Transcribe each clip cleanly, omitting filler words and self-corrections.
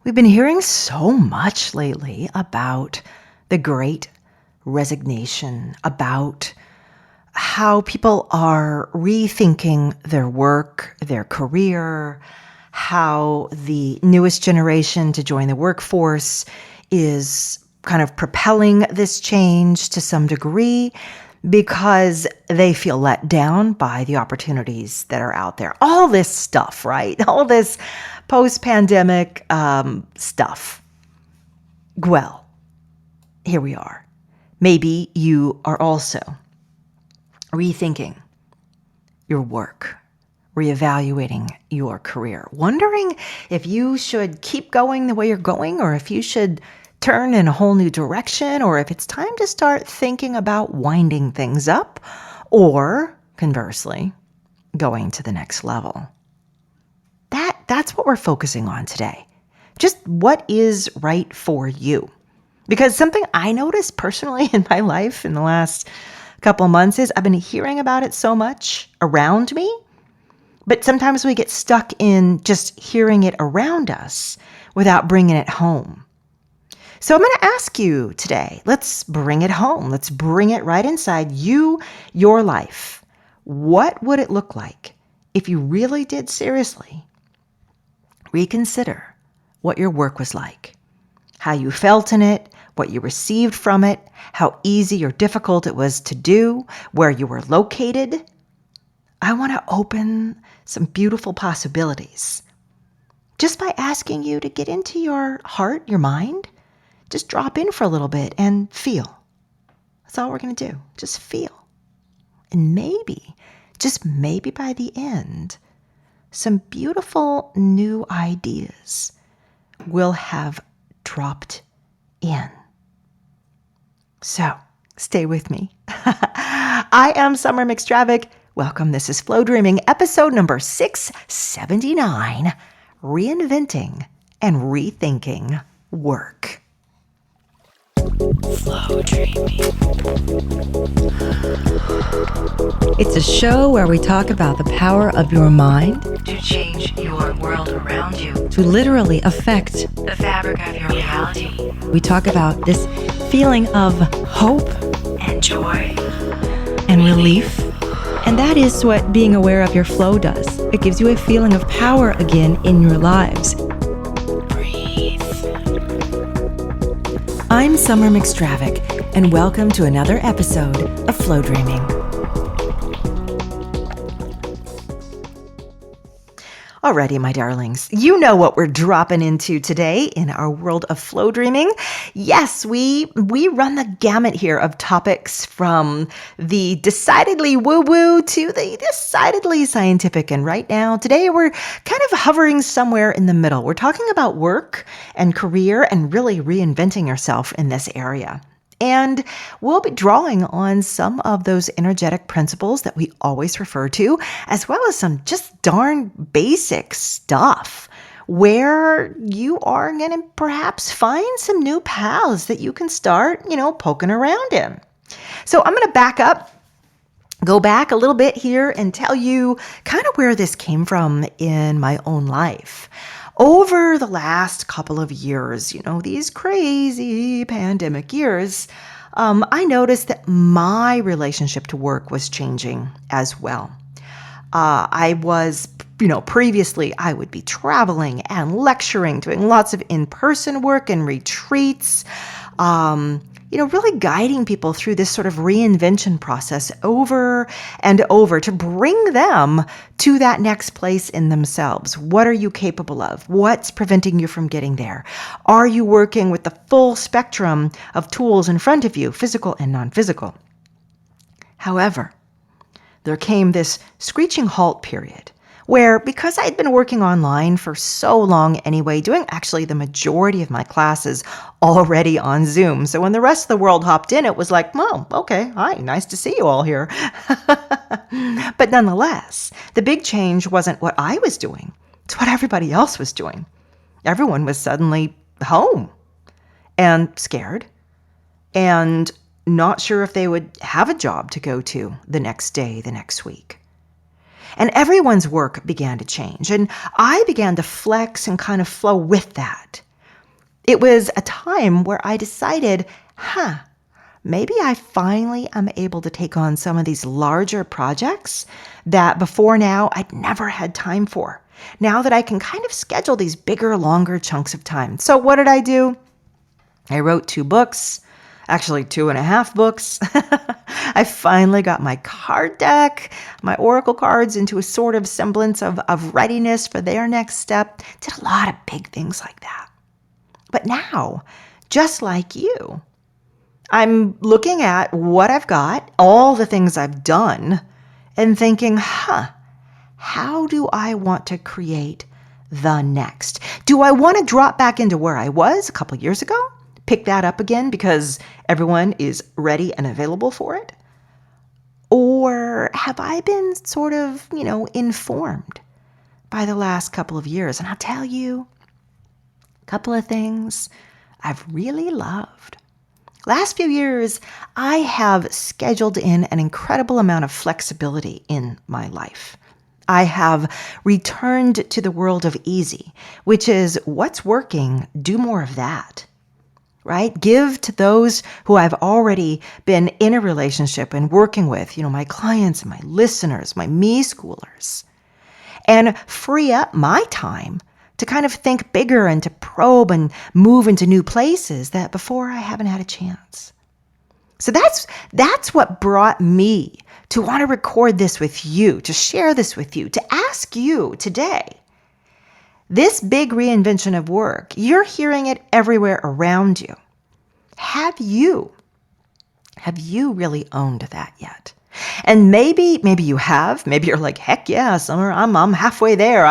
We've been hearing so much lately about the great resignation, about how people are rethinking their work, their career, how the newest generation to join the workforce is kind of propelling this change to some degree because they feel let down by the opportunities that are out there. All this stuff, right? All this post-pandemic stuff. Well, here we are. Maybe you are also rethinking your work, reevaluating your career, wondering if you should keep going the way you're going or if you should turn in a whole new direction, or if it's time to start thinking about winding things up, or conversely, going to the next level. That's what we're focusing on today. Just what is right for you. Because something I noticed personally in my life in the last couple of months is I've been hearing about it so much around me, but sometimes we get stuck in just hearing it around us without bringing it home. So I'm going to ask you today, let's bring it home. Let's bring it right inside you, your life. What would it look like if you really did seriously reconsider what your work was like, how you felt in it, what you received from it, how easy or difficult it was to do, where you were located? I want to open some beautiful possibilities just by asking you to get into your heart, your mind. Just drop in for a little bit and feel. That's all we're going to do. Just feel. And maybe, just maybe by the end, some beautiful new ideas will have dropped in. So, stay with me. I am Summer McStravick. Welcome. This is Flow Dreaming, episode number 679, Reinventing and Rethinking Work. Flow Dreaming. It's a show where we talk about the power of your mind to change your world around you, to literally affect the fabric of your reality. We talk about this feeling of hope and joy and relief. And that is what being aware of your flow does. It gives you a feeling of power again in your lives. Breathe. I'm Summer McStravick, and welcome to another episode of Flow Dreaming. Alrighty, my darlings, you know what we're dropping into today in our world of flow dreaming. Yes, we run the gamut here of topics from the decidedly woo-woo to the decidedly scientific. And right now, today, we're kind of hovering somewhere in the middle. We're talking about work and career and really reinventing yourself in this area. And we'll be drawing on some of those energetic principles that we always refer to, as well as some just darn basic stuff where you are going to perhaps find some new paths that you can start, poking around in. So I'm going to go back a little bit here and tell you kind of where this came from in my own life. Over the last couple of years, these crazy pandemic years, I noticed that my relationship to work was changing as well. I was, previously I would be traveling and lecturing, doing lots of in-person work and retreats, really guiding people through this sort of reinvention process over and over to bring them to that next place in themselves. What are you capable of? What's preventing you from getting there? Are you working with the full spectrum of tools in front of you, physical and non-physical? However, there came this screeching halt period where, because I had been working online for so long anyway, doing actually the majority of my classes already on Zoom. So when the rest of the world hopped in, it was like, oh, okay, hi, nice to see you all here. But nonetheless, the big change wasn't what I was doing. It's what everybody else was doing. Everyone was suddenly home and scared and not sure if they would have a job to go to the next day, the next week. And everyone's work began to change. And I began to flex and kind of flow with that. It was a time where I decided, maybe I finally am able to take on some of these larger projects that before now I'd never had time for. Now that I can kind of schedule these bigger, longer chunks of time. So what did I do? I wrote 2 books, actually 2.5 books. I finally got my card deck, my oracle cards into a sort of semblance of readiness for their next step. Did a lot of big things like that. But now, just like you, I'm looking at what I've got, all the things I've done, and thinking, how do I want to create the next? Do I want to drop back into where I was a couple years ago? Pick that up again because everyone is ready and available for it? Or have I been sort of, informed by the last couple of years? And I'll tell you, a couple of things I've really loved. Last few years, I have scheduled in an incredible amount of flexibility in my life. I have returned to the world of easy, which is what's working, do more of that, right? Give to those who I've already been in a relationship and working with, my clients and my listeners, my me schoolers, and free up my time to kind of think bigger and to probe and move into new places that before I haven't had a chance. So that's what brought me to want to record this with you, to share this with you, to ask you today. This big reinvention of work, you're hearing it everywhere around you. Have you really owned that yet? And maybe you have. Maybe you're like, heck yeah, Summer, I'm halfway there.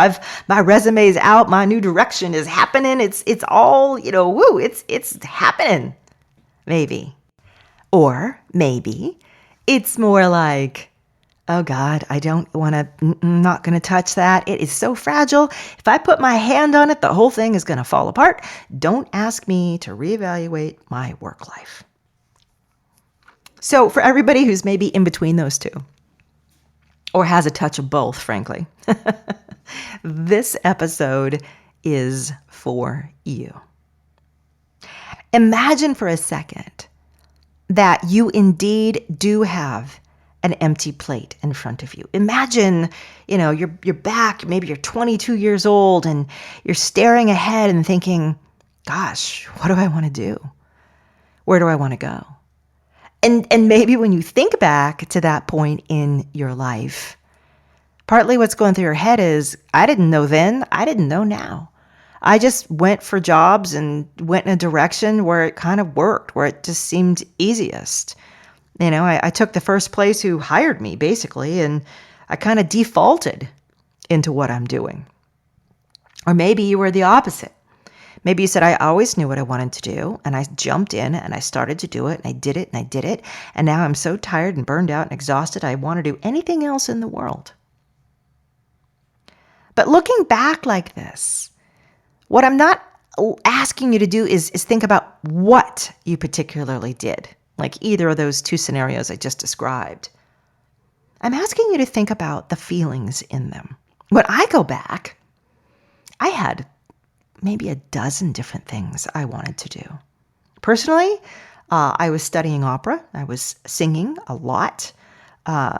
My resume's out. My new direction is happening. It's all, it's happening. Maybe. Or maybe it's more like, oh God, I don't want to, I'm not going to touch that. It is so fragile. If I put my hand on it, the whole thing is going to fall apart. Don't ask me to reevaluate my work life. So for everybody who's maybe in between those two, or has a touch of both, frankly, this episode is for you. Imagine for a second that you indeed do have an empty plate in front of you. Imagine, you're back, maybe you're 22 years old and you're staring ahead and thinking, gosh, what do I want to do? Where do I want to go? And maybe when you think back to that point in your life, partly what's going through your head is, I didn't know then, I didn't know now. I just went for jobs and went in a direction where it kind of worked, where it just seemed easiest. I took the first place who hired me, basically, and I kind of defaulted into what I'm doing. Or maybe you were the opposite. Maybe you said, I always knew what I wanted to do, and I jumped in and I started to do it, and I did it, and I did it, and now I'm so tired and burned out and exhausted, I want to do anything else in the world. But looking back like this, what I'm not asking you to do is think about what you particularly did, like either of those two scenarios I just described. I'm asking you to think about the feelings in them. When I go back, I had maybe a dozen different things I wanted to do. Personally, I was studying opera. I was singing a lot,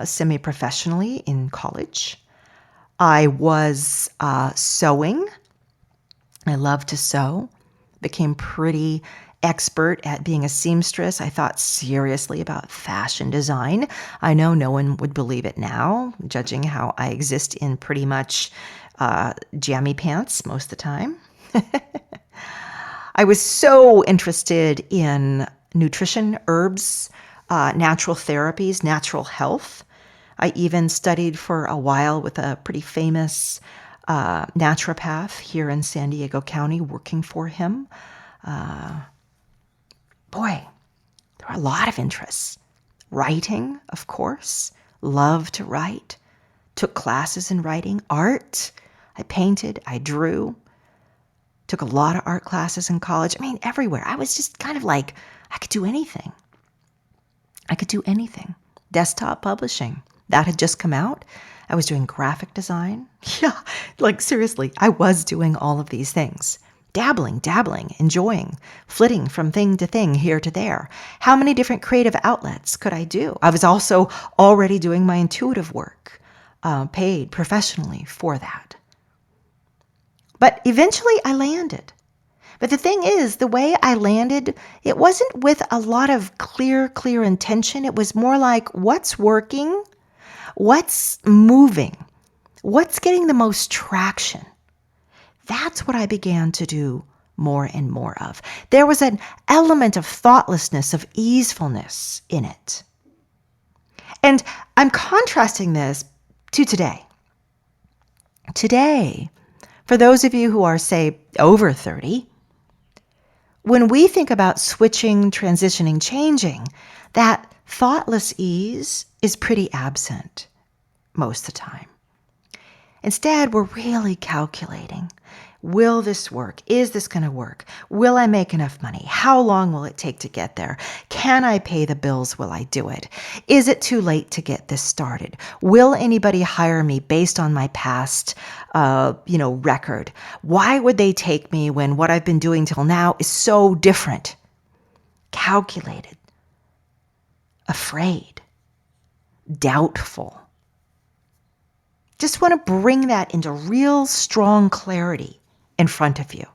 semi-professionally in college. I was sewing. I love to sew. Became pretty expert at being a seamstress. I thought seriously about fashion design. I know no one would believe it now, judging how I exist in pretty much jammy pants most of the time. I was so interested in nutrition, herbs, natural therapies, natural health. I even studied for a while with a pretty famous naturopath here in San Diego County, working for him. Boy, there were a lot of interests. Writing, of course. Love to write. Took classes in writing. Art. I painted. I drew. Took a lot of art classes in college. Everywhere. I was just kind of like, I could do anything. Desktop publishing. That had just come out. I was doing graphic design. Yeah, like seriously, I was doing all of these things. dabbling, enjoying, flitting from thing to thing, here to there. How many different creative outlets could I do? I was also already doing my intuitive work, paid professionally for that. But eventually I landed. But the thing is, the way I landed, it wasn't with a lot of clear intention. It was more like, what's working? What's moving? What's getting the most traction? That's what I began to do more and more of. There was an element of thoughtlessness, of easefulness in it. And I'm contrasting this to today. Today, for those of you who are, say, over 30, when we think about switching, transitioning, changing, that thoughtless ease is pretty absent most of the time. Instead, we're really calculating. Will this work? Is this going to work? Will I make enough money? How long will it take to get there? Can I pay the bills? Will I do it? Is it too late to get this started? Will anybody hire me based on my past, record? Why would they take me when what I've been doing till now is so different? Calculated, afraid, doubtful. Just want to bring that into real strong clarity in front of you,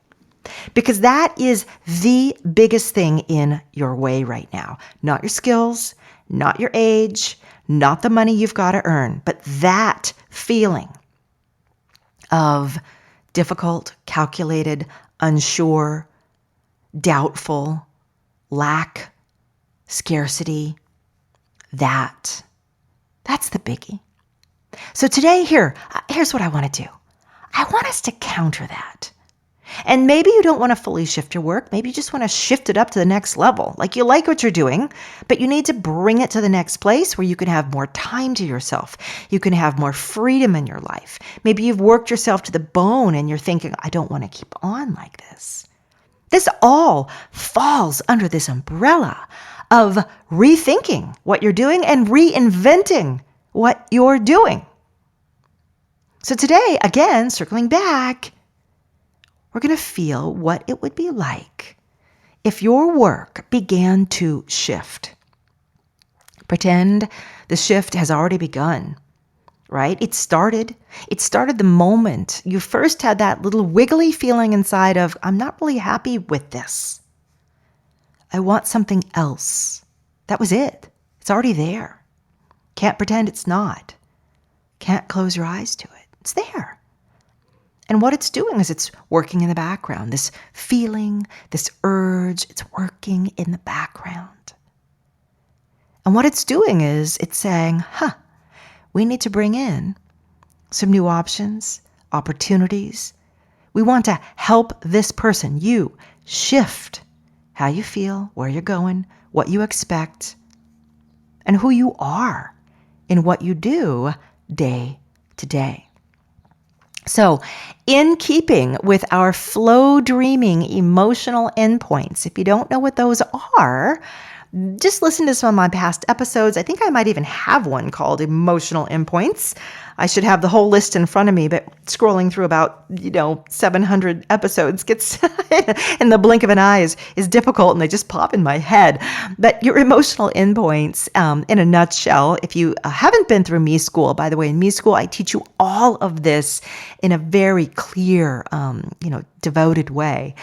because that is the biggest thing in your way right now. Not your skills, not your age, not the money you've got to earn, but that feeling of difficult, calculated, unsure, doubtful, lack, scarcity. That's the biggie. So today, here's what I want to do. I want us to counter that. And maybe you don't want to fully shift your work. Maybe you just want to shift it up to the next level. Like, you like what you're doing, but you need to bring it to the next place where you can have more time to yourself. You can have more freedom in your life. Maybe you've worked yourself to the bone and you're thinking, I don't want to keep on like this. This all falls under this umbrella of rethinking what you're doing and reinventing what you're doing. So today, again, circling back, we're going to feel what it would be like if your work began to shift. Pretend the shift has already begun, right? It started the moment you first had that little wiggly feeling inside of, I'm not really happy with this. I want something else. That was it. It's already there. Can't pretend it's not. Can't close your eyes to it. It's there. And what it's doing is it's working in the background. This feeling, this urge, it's working in the background. And what it's doing is it's saying, we need to bring in some new options, opportunities. We want to help this person, you, shift how you feel, where you're going, what you expect, and who you are in what you do day to day. So, in keeping with our flow dreaming emotional endpoints, if you don't know what those are, just listen to some of my past episodes. I think I might even have one called Emotional Endpoints. I should have the whole list in front of me, but scrolling through about, 700 episodes gets in the blink of an eye is difficult, and they just pop in my head. But your emotional endpoints, in a nutshell, if you haven't been through Me School, by the way, in Me School, I teach you all of this in a very clear, devoted way.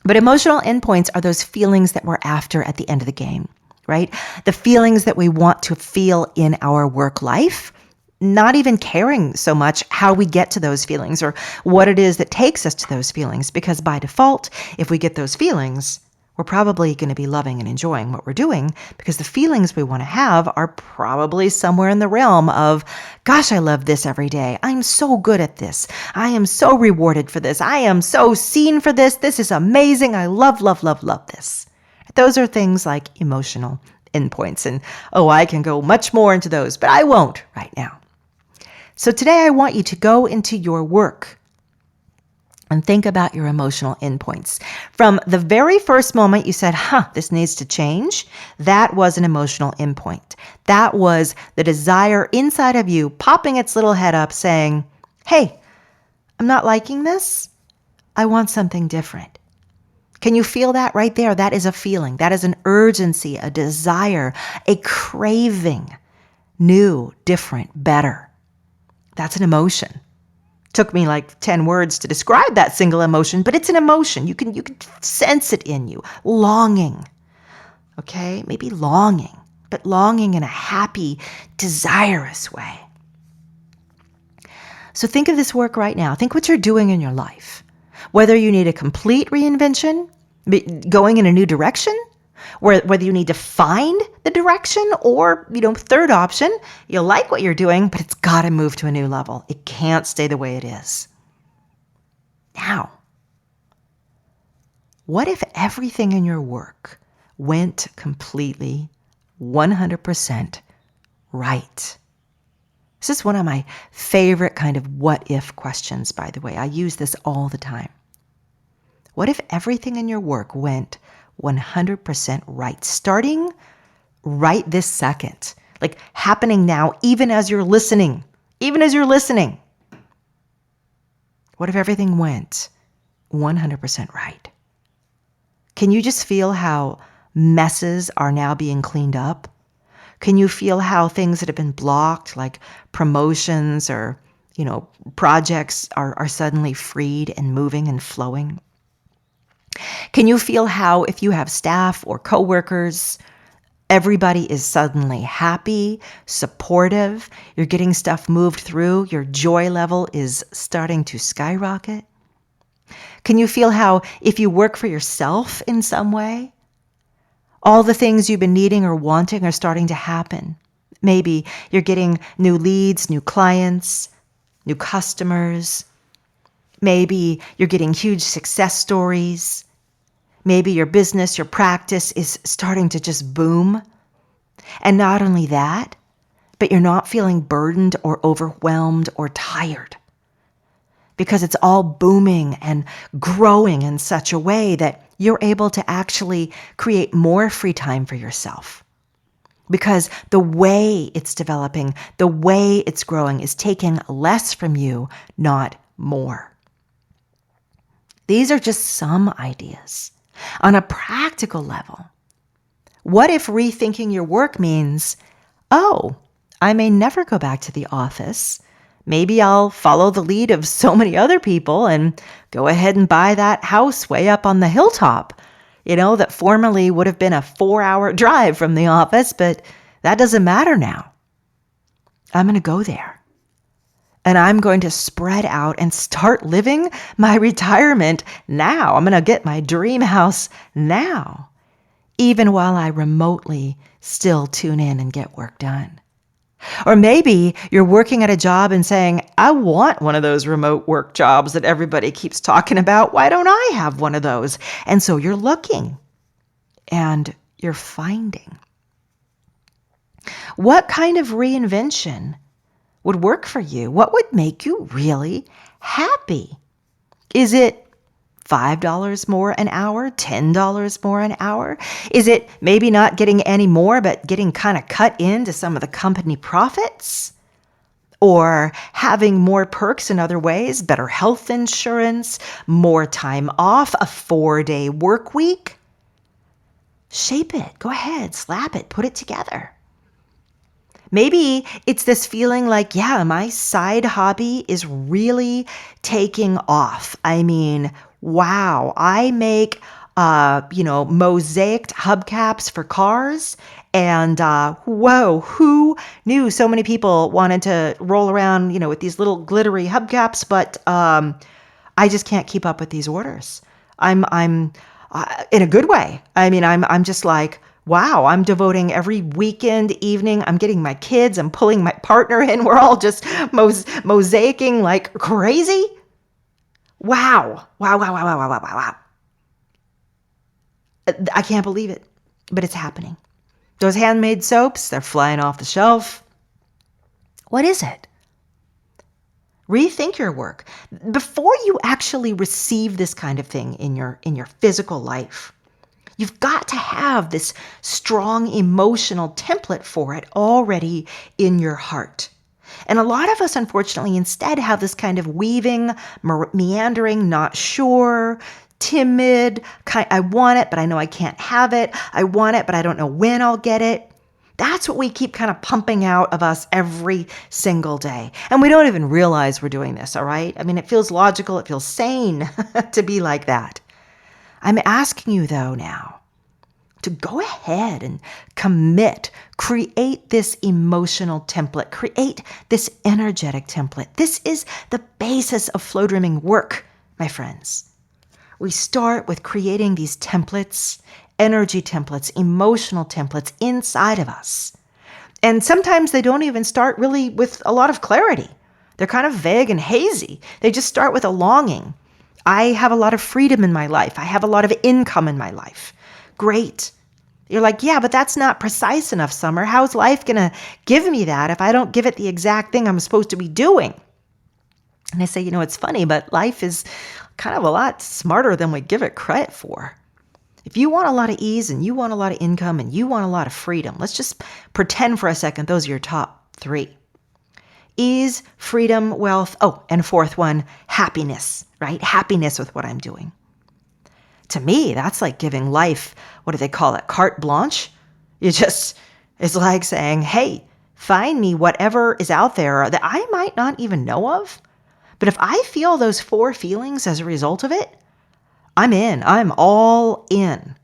But emotional endpoints are those feelings that we're after at the end of the game, right? The feelings that we want to feel in our work life, not even caring so much how we get to those feelings or what it is that takes us to those feelings. Because by default, if we get those feelings, we're probably going to be loving and enjoying what we're doing, because the feelings we want to have are probably somewhere in the realm of, gosh, I love this every day. I'm so good at this. I am so rewarded for this. I am so seen for this. This is amazing. I love, love, love, love this. Those are things like emotional endpoints. And I can go much more into those, but I won't right now. So today I want you to go into your work and think about your emotional endpoints. From the very first moment you said, this needs to change, that was an emotional endpoint. That was the desire inside of you popping its little head up saying, hey, I'm not liking this. I want something different. Can you feel that right there? That is a feeling. That is an urgency, a desire, a craving. New, different, better. That's an emotion. Took me like 10 words to describe that single emotion, but it's an emotion. You can sense it in you. Longing. Okay? Maybe longing, but longing in a happy, desirous way. So think of this work right now. Think what you're doing in your life. Whether you need a complete reinvention, going in a new direction, whether you need to find the direction, or, third option, you like what you're doing, but it's got to move to a new level. It can't stay the way it is. Now, what if everything in your work went completely 100% right? This is one of my favorite kind of what if questions, by the way. I use this all the time. What if everything in your work went 100% right, starting right this second, like happening now, even as you're listening, What if everything went 100% right? Can you just feel how messes are now being cleaned up? Can you feel how things that have been blocked, like promotions or, projects are suddenly freed and moving and flowing? Can you feel how if you have staff or coworkers, everybody is suddenly happy, supportive, you're getting stuff moved through, your joy level is starting to skyrocket? Can you feel how if you work for yourself in some way, all the things you've been needing or wanting are starting to happen? Maybe you're getting new leads, new clients, new customers. Maybe you're getting huge success stories. Maybe your business, your practice is starting to just boom. And not only that, but you're not feeling burdened or overwhelmed or tired, because it's all booming and growing in such a way that you're able to actually create more free time for yourself. Because the way it's developing, the way it's growing is taking less from you, not more. These are just some ideas. On a practical level, what if rethinking your work means, I may never go back to the office. Maybe I'll follow the lead of so many other people and go ahead and buy that house way up on the hilltop, that formerly would have been a 4-hour drive from the office, but that doesn't matter now. I'm going to go there. And I'm going to spread out and start living my retirement now. I'm going to get my dream house now, even while I remotely still tune in and get work done. Or maybe you're working at a job and saying, I want one of those remote work jobs that everybody keeps talking about. Why don't I have one of those? And so you're looking and you're finding. What kind of reinvention would work for you? What would make you really happy? Is it $5 more an hour, $10 more an hour? Is it maybe not getting any more, but getting kind of cut into some of the company profits? Or having more perks in other ways, better health insurance, more time off, a 4-day work week? Shape it. Go ahead, slap it, put it together. Maybe it's this feeling like, my side hobby is really taking off. I mean, wow, I make, mosaiced hubcaps for cars. And whoa, who knew so many people wanted to roll around, with these little glittery hubcaps, but I just can't keep up with these orders. I'm in a good way. I mean, I'm just like, wow, I'm devoting every weekend evening. I'm getting my kids. I'm pulling my partner in. We're all just mosaicing like crazy. Wow. Wow. I can't believe it, but it's happening. Those handmade soaps, they're flying off the shelf. What is it? Rethink your work. Before you actually receive this kind of thing in your physical life, you've got to have this strong emotional template for it already in your heart. And a lot of us, unfortunately, instead have this kind of weaving, meandering, not sure, timid, I want it, but I know I can't have it. I want it, but I don't know when I'll get it. That's what we keep kind of pumping out of us every single day. And we don't even realize we're doing this, all right? I mean, it feels logical, it feels sane to be like that. I'm asking you, though, now to go ahead and commit, create this emotional template, create this energetic template. This is the basis of flow dreaming work, my friends. We start with creating these templates, energy templates, emotional templates inside of us. And sometimes they don't even start really with a lot of clarity. They're kind of vague and hazy. They just start with a longing. I have a lot of freedom in my life. I have a lot of income in my life. Great. You're like, yeah, but that's not precise enough, Summer. How's life going to give me that if I don't give it the exact thing I'm supposed to be doing? And I say, it's funny, but life is kind of a lot smarter than we give it credit for. If you want a lot of ease and you want a lot of income and you want a lot of freedom, let's just pretend for a second those are your top 3. Ease, freedom, wealth, and fourth one, happiness, right? Happiness with what I'm doing. To me, that's like giving life, what do they call it, carte blanche? It's like saying, hey, find me whatever is out there that I might not even know of. But if I feel those 4 feelings as a result of it, I'm in. I'm all in.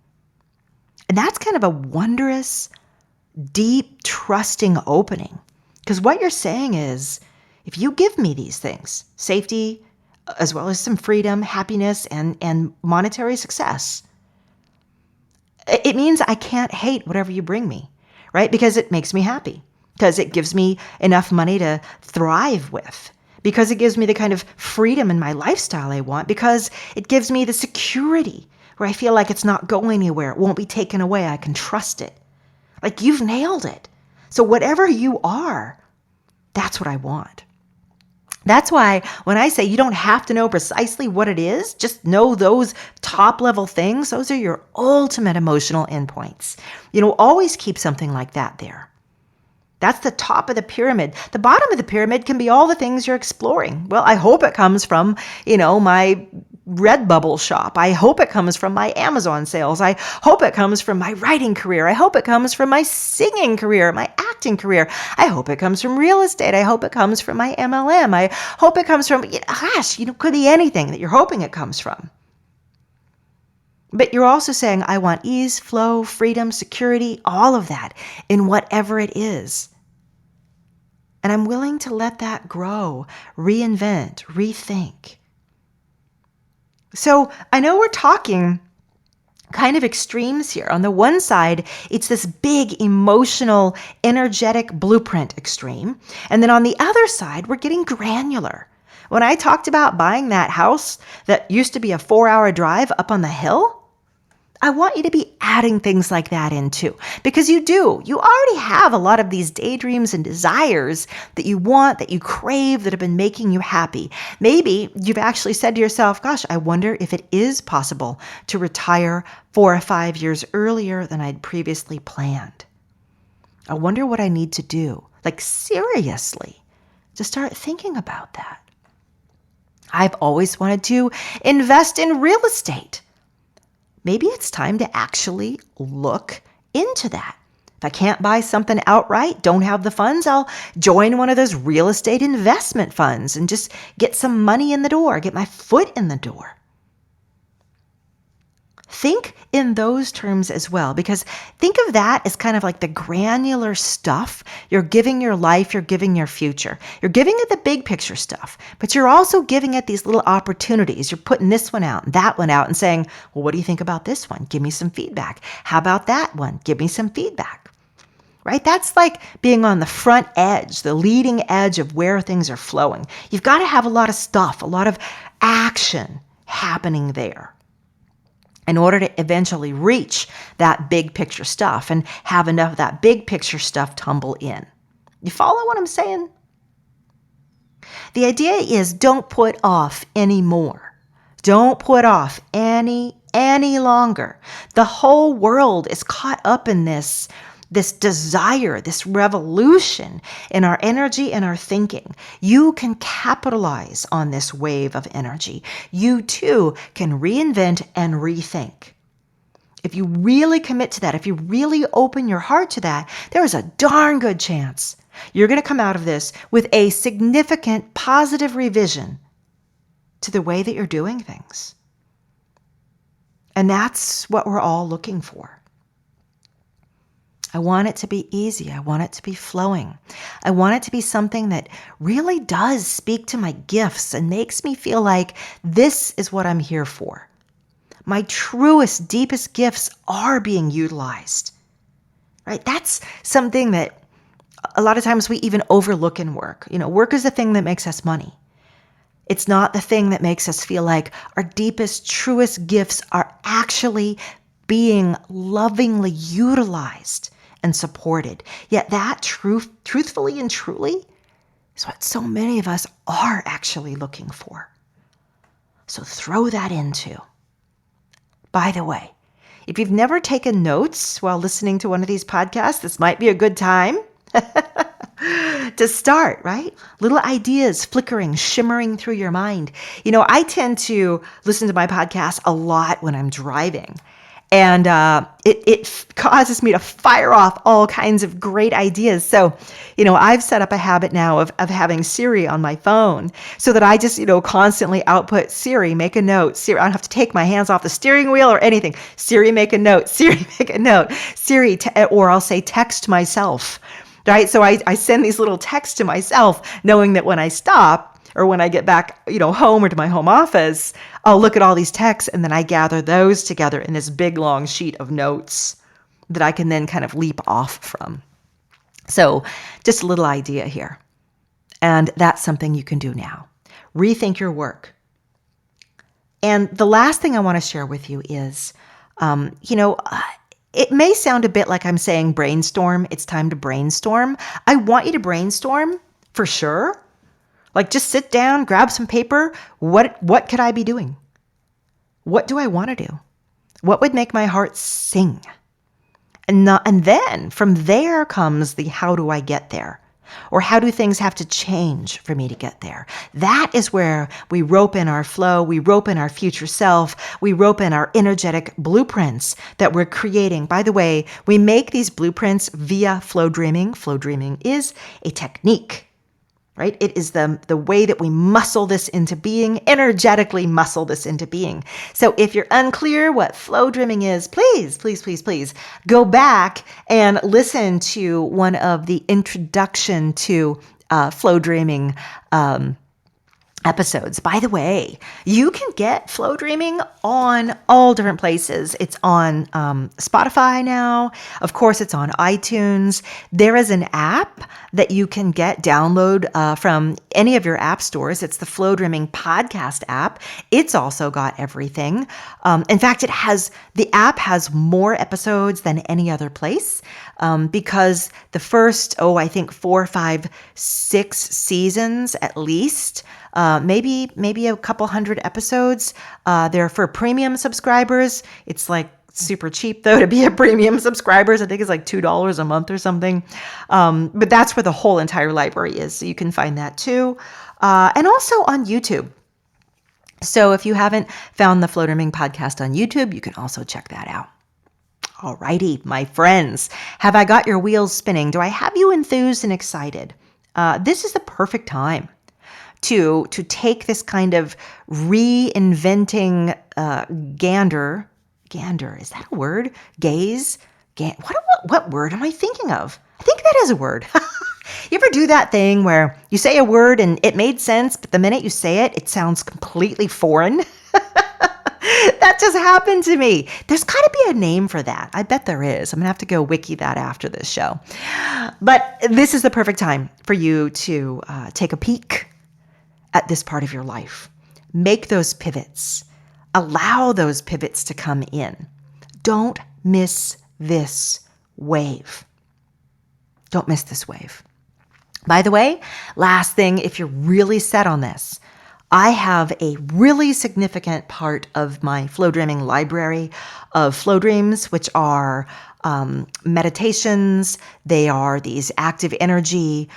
And that's kind of a wondrous, deep, trusting opening. Because what you're saying is, if you give me these things, safety, as well as some freedom, happiness, and monetary success, it means I can't hate whatever you bring me, right? Because it makes me happy. Because it gives me enough money to thrive with. Because it gives me the kind of freedom in my lifestyle I want, because it gives me the security where I feel like it's not going anywhere. It won't be taken away. I can trust it. Like, you've nailed it. So whatever you are, that's what I want. That's why when I say you don't have to know precisely what it is, just know those top level things. Those are your ultimate emotional endpoints. Always keep something like that there. That's the top of the pyramid. The bottom of the pyramid can be all the things you're exploring. Well, I hope it comes from, my Redbubble shop. I hope it comes from my Amazon sales. I hope it comes from my writing career. I hope it comes from my singing career, my acting career. I hope it comes from real estate. I hope it comes from my MLM. I hope it comes from, could be anything that you're hoping it comes from. But you're also saying, I want ease, flow, freedom, security, all of that in whatever it is. And I'm willing to let that grow, reinvent, rethink. So I know we're talking kind of extremes here. On the one side, it's this big emotional, energetic blueprint extreme. And then on the other side, we're getting granular. When I talked about buying that house that used to be a 4-hour drive up on the hill, I want you to be adding things like that in too, because you do. You already have a lot of these daydreams and desires that you want, that you crave, that have been making you happy. Maybe you've actually said to yourself, gosh, I wonder if it is possible to retire 4 or 5 years earlier than I'd previously planned. I wonder what I need to do, like seriously, to start thinking about that. I've always wanted to invest in real estate. Maybe it's time to actually look into that. If I can't buy something outright, don't have the funds, I'll join one of those real estate investment funds and just get some money in the door, get my foot in the door. Think in those terms as well, because think of that as kind of like the granular stuff you're giving your life, you're giving your future. You're giving it the big picture stuff, but you're also giving it these little opportunities. You're putting this one out and that one out and saying, well, what do you think about this one? Give me some feedback. How about that one? Give me some feedback. Right? That's like being on the front edge, the leading edge of where things are flowing. You've got to have a lot of stuff, a lot of action happening there, in order to eventually reach that big picture stuff and have enough of that big picture stuff tumble in. You follow what I'm saying? The idea is don't put off anymore. Don't put off any longer. The whole world is caught up in this this desire, this revolution in our energy and our thinking, you can capitalize on this wave of energy. You too can reinvent and rethink. If you really commit to that, if you really open your heart to that, there is a darn good chance you're going to come out of this with a significant positive revision to the way that you're doing things. And that's what we're all looking for. I want it to be easy. I want it to be flowing. I want it to be something that really does speak to my gifts and makes me feel like this is what I'm here for. My truest, deepest gifts are being utilized, right? That's something that a lot of times we even overlook in work. Work is the thing that makes us money. It's not the thing that makes us feel like our deepest, truest gifts are actually being lovingly utilized and supported. Yet that truthfully and truly is what so many of us are actually looking for. So throw that into. By the way, if you've never taken notes while listening to one of these podcasts, this might be a good time to start, right? Little ideas flickering, shimmering through your mind. I tend to listen to my podcast a lot when I'm driving. And it causes me to fire off all kinds of great ideas. So, I've set up a habit now of having Siri on my phone so that I just, constantly output Siri, make a note. Siri, I don't have to take my hands off the steering wheel or anything. Siri, make a note. Siri, make a note. Siri, or I'll say text myself, right? So I send these little texts to myself knowing that when I stop, or when I get back, home or to my home office, I'll look at all these texts and then I gather those together in this big long sheet of notes that I can then kind of leap off from. So just a little idea here. And that's something you can do now. Rethink your work. And the last thing I want to share with you is, it may sound a bit like I'm saying brainstorm. It's time to brainstorm. I want you to brainstorm for sure. Like just sit down, grab some paper. What could I be doing? What do I want to do? What would make my heart sing? And then from there comes the how do I get there? Or how do things have to change for me to get there? That is where we rope in our flow, we rope in our future self, we rope in our energetic blueprints that we're creating. By the way, we make these blueprints via flow dreaming. Flow dreaming is a technique. Right? It is the way that we muscle this into being, energetically muscle this into being. So if you're unclear what flow dreaming is, please go back and listen to one of the introduction to flow dreaming episodes. By the way, you can get flow dreaming on all different places. It's on Spotify now. Of course, it's on iTunes. There is an app that you can download from any of your app stores. It's the Flow Dreaming podcast app. It's also got everything. In fact, the app has more episodes than any other place because the first, I think 4, 5, 6 seasons at least, maybe a couple hundred episodes. They're for premium subscribers. It's like super cheap though to be a premium subscribers. I think it's like $2 a month or something. But that's where the whole entire library is. So you can find that too. And also on YouTube. So if you haven't found the Flow Dreaming podcast on YouTube, you can also check that out. Alrighty, my friends, have I got your wheels spinning? Do I have you enthused and excited? This is the perfect time to take this kind of reinventing gander, is that a word? What word am I thinking of? I think that is a word. You ever do that thing where you say a word and it made sense, but the minute you say it, it sounds completely foreign? That just happened to me. There's got to be a name for that. I bet there is. I'm going to have to go wiki that after this show. But this is the perfect time for you to take a peek at this part of your life. Make those pivots. Allow those pivots to come in. Don't miss this wave. Don't miss this wave. By the way, last thing, if you're really set on this, I have a really significant part of my flow dreaming library of flow dreams, which are meditations. They are these active energy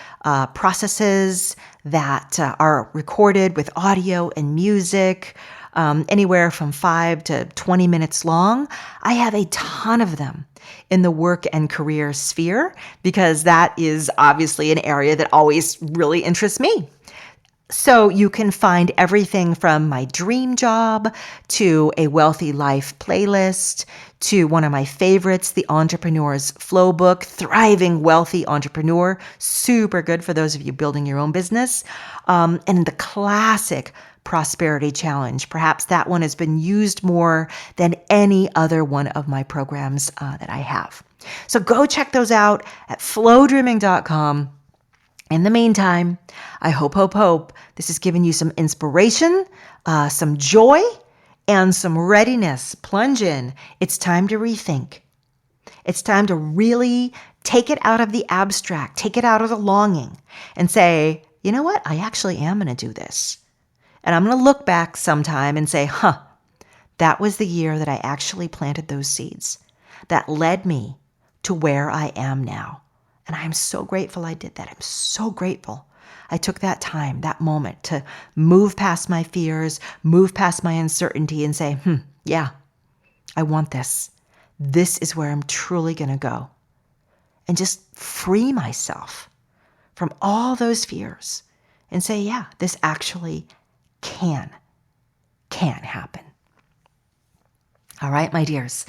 processes that are recorded with audio and music, anywhere from 5 to 20 minutes long. I have a ton of them in the work and career sphere because that is obviously an area that always really interests me. So you can find everything from my dream job to a wealthy life playlist to one of my favorites, the Entrepreneur's Flow book, Thriving Wealthy Entrepreneur, super good for those of you building your own business, and the classic Prosperity Challenge. Perhaps that one has been used more than any other one of my programs that I have. So go check those out at flowdreaming.com. In the meantime, I hope this has given you some inspiration, some joy, and some readiness. Plunge in. It's time to rethink. It's time to really take it out of the abstract, take it out of the longing, and say, you know what? I actually am going to do this. And I'm going to look back sometime and say, that was the year that I actually planted those seeds that led me to where I am now. And I'm so grateful I did that. I'm so grateful I took that time, that moment to move past my fears, move past my uncertainty and say, yeah, I want this. This is where I'm truly going to go. And just free myself from all those fears and say, yeah, this actually can happen. All right, my dears.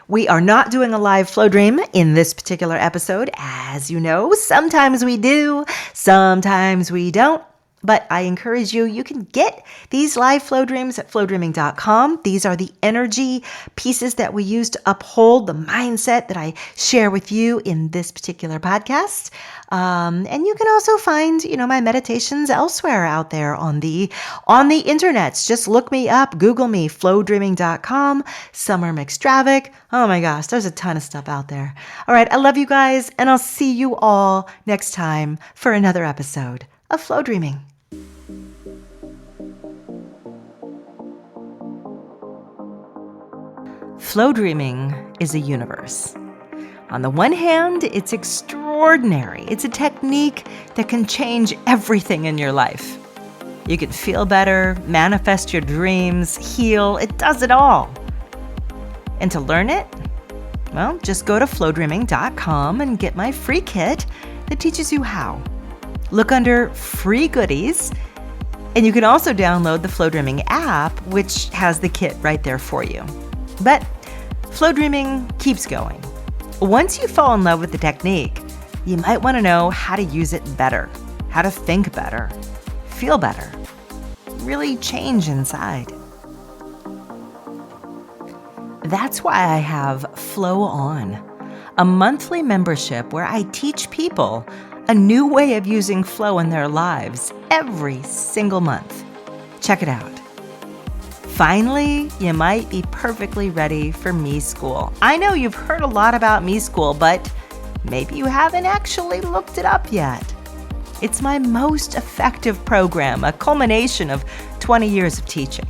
We are not doing a live flow dream in this particular episode. As you know, sometimes we do, sometimes we don't. But I encourage you, you can get these live flow dreams at flowdreaming.com. These are the energy pieces that we use to uphold the mindset that I share with you in this particular podcast. And you can also find, my meditations elsewhere out there on the internets. Just look me up, Google me, flowdreaming.com, Summer McStravick. Oh my gosh, there's a ton of stuff out there. All right, I love you guys, and I'll see you all next time for another episode of Flow Dreaming. Flow dreaming is a universe. On the one hand, it's extraordinary. It's a technique that can change everything in your life. You can feel better, manifest your dreams, heal. It does it all. And to learn it, well, just go to flowdreaming.com and get my free kit that teaches you how. Look under free goodies, and you can also download the Flow Dreaming app, which has the kit right there for you. But Flow Dreaming keeps going. Once you fall in love with the technique, you might want to know how to use it better, how to think better, feel better, really change inside. That's why I have Flow On, a monthly membership where I teach people a new way of using flow in their lives every single month. Check it out. Finally, you might be perfectly ready for Me School. I know you've heard a lot about Me School, but maybe you haven't actually looked it up yet. It's my most effective program, a culmination of 20 years of teaching.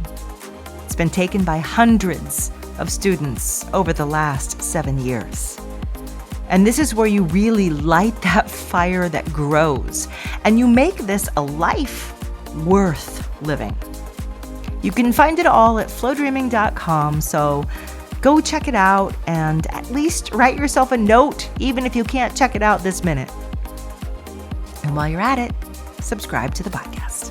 It's been taken by hundreds of students over the last 7 years. And this is where you really light that fire that grows, and you make this a life worth living. You can find it all at flowdreaming.com, so go check it out and at least write yourself a note, even if you can't check it out this minute. And while you're at it, subscribe to the podcast.